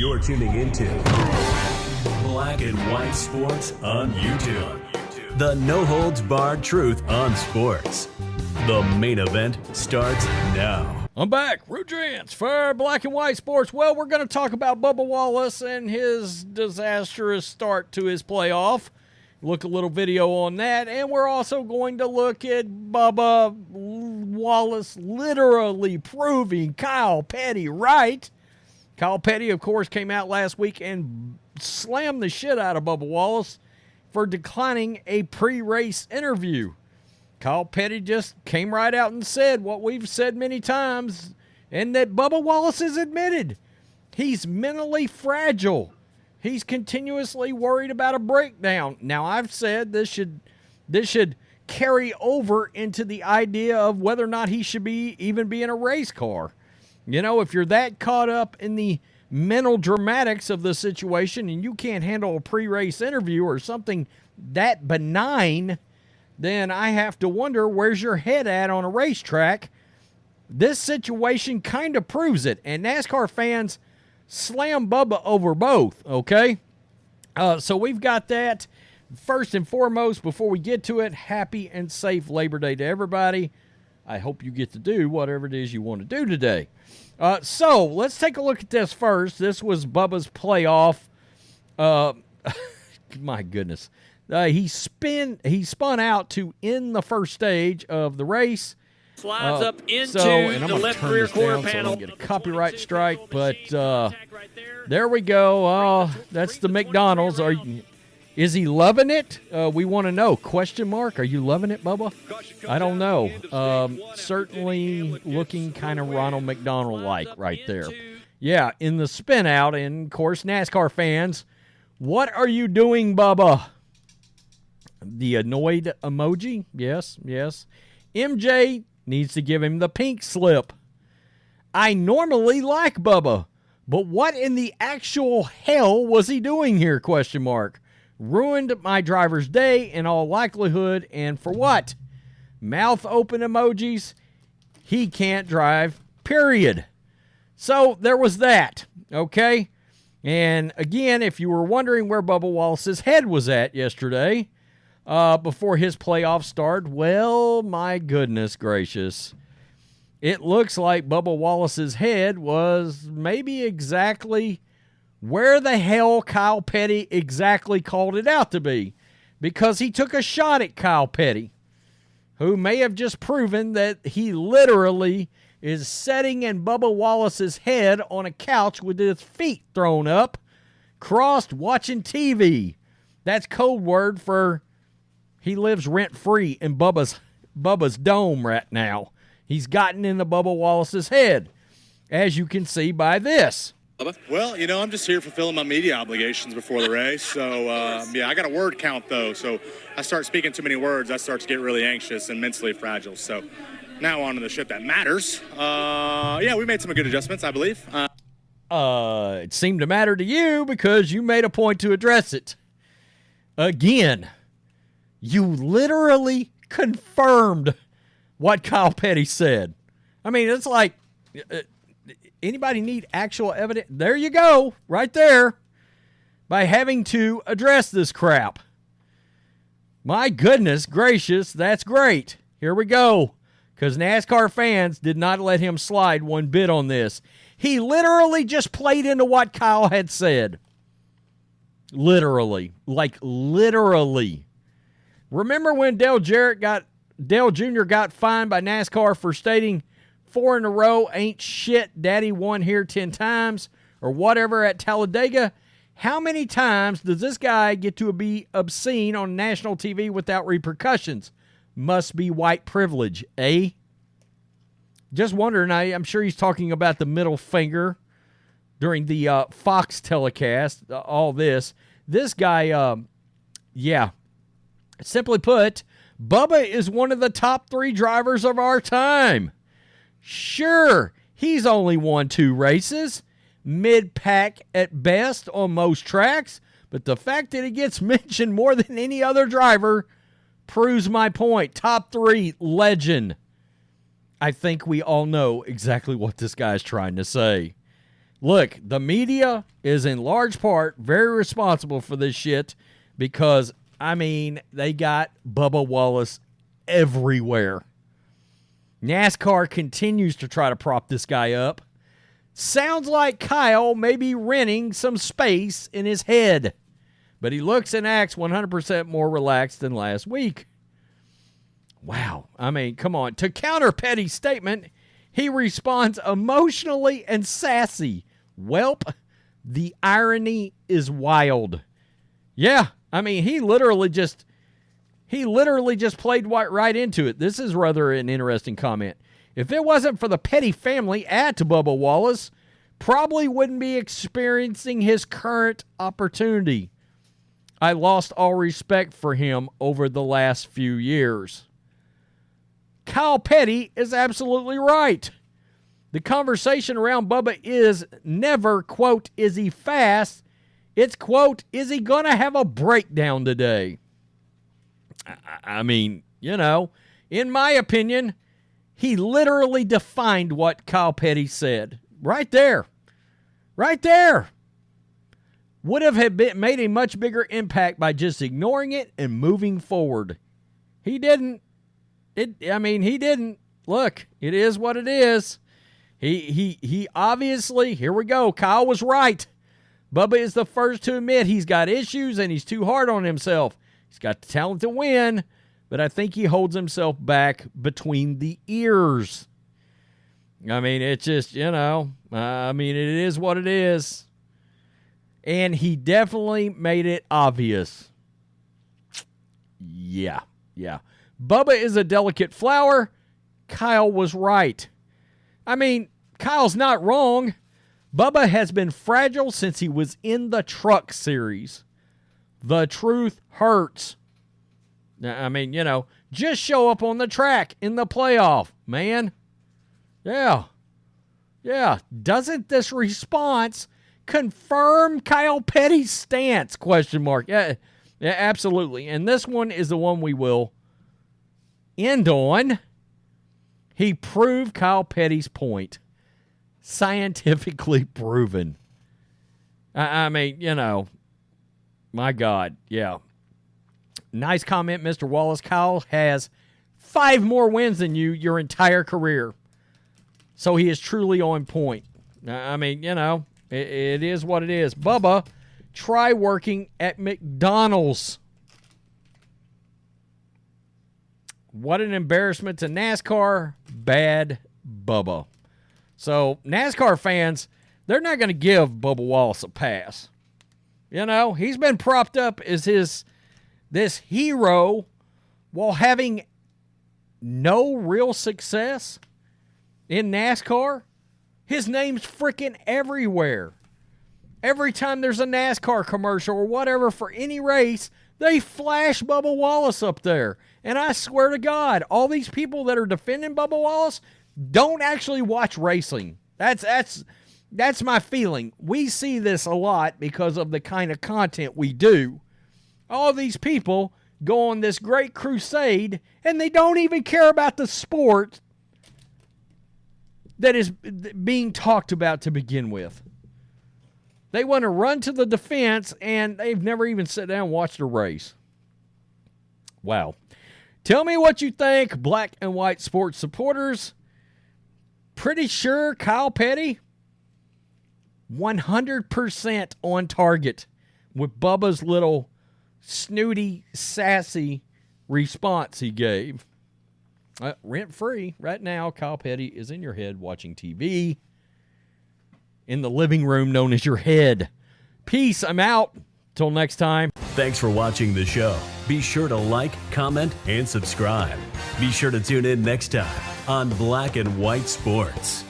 You're tuning into Black and White Sports on YouTube. The no-holds-barred truth on sports. The main event starts now. I'm back. Rudrance for Black and White Sports. Well, we're going to talk about Bubba Wallace and his disastrous start to his playoff. Look a little video on that. And we're also going to look at Bubba Wallace literally proving Kyle Petty right. Kyle Petty, of course, came out last week and slammed the shit out of Bubba Wallace for declining a pre-race interview. Kyle Petty just came right out and said what we've said many times, and that Bubba Wallace has admitted. He's mentally fragile. He's continuously worried about a breakdown. Now, I've said this should carry over into the idea of whether or not he should even be in a race car. You know, if you're that caught up in the mental dramatics of the situation and you can't handle a pre-race interview or something that benign, then I have to wonder, where's your head at on a racetrack? This situation kind of proves it, and NASCAR fans slam Bubba over both, okay? So we've got that. First and foremost, before we get to it, happy and safe Labor Day to everybody. I hope you get to do whatever it is you want to do today. So let's take a look at this first. This was Bubba's playoff. My goodness. He spun out to end the first stage of the race. Slides up into the left rear quarter panel. So I don't get a copyright strike, but there we go. That's the McDonald's. Is he loving it? We want to know. Question mark. Are you loving it, Bubba? I don't know. Certainly looking kind of Ronald McDonald-like right there. Yeah, in the spin out. And, of course, NASCAR fans, what are you doing, Bubba? The annoyed emoji. Yes. MJ needs to give him the pink slip. I normally like Bubba, but what in the actual hell was he doing here? Question mark. Ruined my driver's day in all likelihood, and for what? Mouth open emojis. He can't drive, period. So there was that, okay? And again, if you were wondering where Bubba Wallace's head was at yesterday, before his playoff start, well, my goodness gracious. It looks like Bubba Wallace's head was maybe exactly where the hell Kyle Petty exactly called it out to be, because he took a shot at Kyle Petty, who may have just proven that he literally is sitting in Bubba Wallace's head on a couch with his feet thrown up, crossed, watching TV. That's code word for he lives rent-free in Bubba's dome right now. He's gotten into Bubba Wallace's head, as you can see by this. Well, you know, I'm just here fulfilling my media obligations before the race. So, I got a word count, though. So I start speaking too many words, I start to get really anxious and mentally fragile. So now on to the shit that matters. We made some good adjustments, I believe. It seemed to matter to you because you made a point to address it. Again, you literally confirmed what Kyle Petty said. I mean, it's like... anybody need actual evidence? There you go, right there, by having to address this crap. My goodness gracious, that's great. Here we go, because NASCAR fans did not let him slide one bit on this. He literally just played into what Kyle had said. Literally. Like, literally. Remember when Dale Jr. got fined by NASCAR for stating 4 in a row ain't shit, daddy won here 10 times, or whatever at Talladega? How many times does this guy get to be obscene on national TV without repercussions? Must be white privilege, eh? Just wondering, I'm sure he's talking about the middle finger during the Fox telecast, all this. This guy, simply put, Bubba is one of the top 3 drivers of our time. Sure, he's only won 2 races, mid-pack at best on most tracks, but the fact that he gets mentioned more than any other driver proves my point. Top 3, legend. I think we all know exactly what this guy's trying to say. Look, the media is in large part very responsible for this shit because, I mean, they got Bubba Wallace everywhere. NASCAR continues to try to prop this guy up. Sounds like Kyle may be renting some space in his head, but he looks and acts 100% more relaxed than last week. Wow. I mean, come on. To counter Petty's statement, he responds emotionally and sassy. Welp, the irony is wild. Yeah, I mean, he literally just played right into it. This is rather an interesting comment. If it wasn't for the Petty family add to Bubba Wallace, probably wouldn't be experiencing his current opportunity. I lost all respect for him over the last few years. Kyle Petty is absolutely right. The conversation around Bubba is never, quote, is he fast? It's, quote, is he going to have a breakdown today? I mean, you know, in my opinion, he literally defined what Kyle Petty said. Right there. Right there. Would have made a much bigger impact by just ignoring it and moving forward. He didn't. He didn't. Look, it is what it is. He obviously, here we go. Kyle was right. Bubba is the first to admit he's got issues and he's too hard on himself. He's got the talent to win, but I think he holds himself back between the ears. I mean, it's just, you know, it is what it is. And he definitely made it obvious. Yeah. Bubba is a delicate flower. Kyle was right. I mean, Kyle's not wrong. Bubba has been fragile since he was in the Truck Series. The truth hurts. I mean, you know, just show up on the track in the playoff, man. Yeah. Doesn't this response confirm Kyle Petty's stance? Question mark. Yeah, absolutely. And this one is the one we will end on. He proved Kyle Petty's point. Scientifically proven. I mean, you know, my God, yeah. Nice comment, Mr. Wallace. Kyle has 5 more wins than you your entire career. So he is truly on point. I mean, you know, it is what it is. Bubba, try working at McDonald's. What an embarrassment to NASCAR. Bad Bubba. So NASCAR fans, they're not going to give Bubba Wallace a pass. You know, he's been propped up as this hero while having no real success in NASCAR. His name's freaking everywhere. Every time there's a NASCAR commercial or whatever for any race, they flash Bubba Wallace up there. And I swear to God, all these people that are defending Bubba Wallace don't actually watch racing. That's my feeling. We see this a lot because of the kind of content we do. All these people go on this great crusade, and they don't even care about the sport that is being talked about to begin with. They want to run to the defense, and they've never even sat down and watched a race. Wow. Tell me what you think, black and white sports supporters. Pretty sure Kyle Petty, 100% on target with Bubba's little snooty, sassy response he gave. Rent-free right now, Kyle Petty is in your head watching TV in the living room known as your head. Peace. I'm out. Till next time. Thanks for watching the show. Be sure to like, comment, and subscribe. Be sure to tune in next time on Black and White Sports.